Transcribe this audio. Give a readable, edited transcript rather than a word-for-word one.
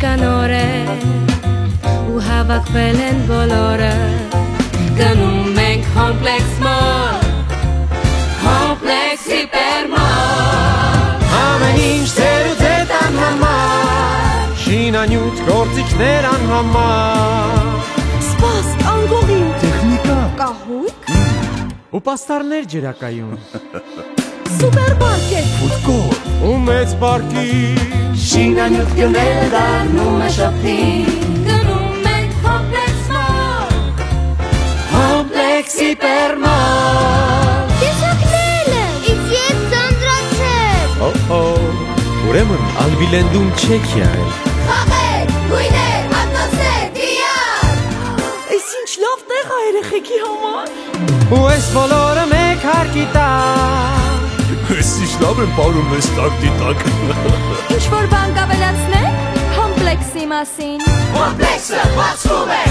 կանոր է ու հավաքվել են բոլորը գնում ենք հոմպլեքս մոտ հոմպլեքս հիպերմոտ ամեն ինչ ձեր ու ձեզ անհամար շինանյութ գործիքներ անհամար սպաս անգողին Տեխնիկա կահույք ու պաստառներ ջրակայուն սուպերմարկետ Ֆուդկորտ ու մեծ պարկի շինանյութ գնել դառնում է շապին գնում ենք հոմպլեքս մոտ հոմպլեքս հիպերմոտ Տեսակները Իսկ ես ծանրացել Ուրեմն Ալվիլենդում չեք եղել Խաղեր, գույներ, հատնոցներ, դիար Այս ինչ լավ տեղ է երեխեքի համար ու այս բոլորը մեկ հարկի տակ Ես ինչ լավ եմ պարում ես տակտի տակ Ինչ որ բան կավելացնեք հոմպլեքսի մասին հոմպլեքսը բացվում է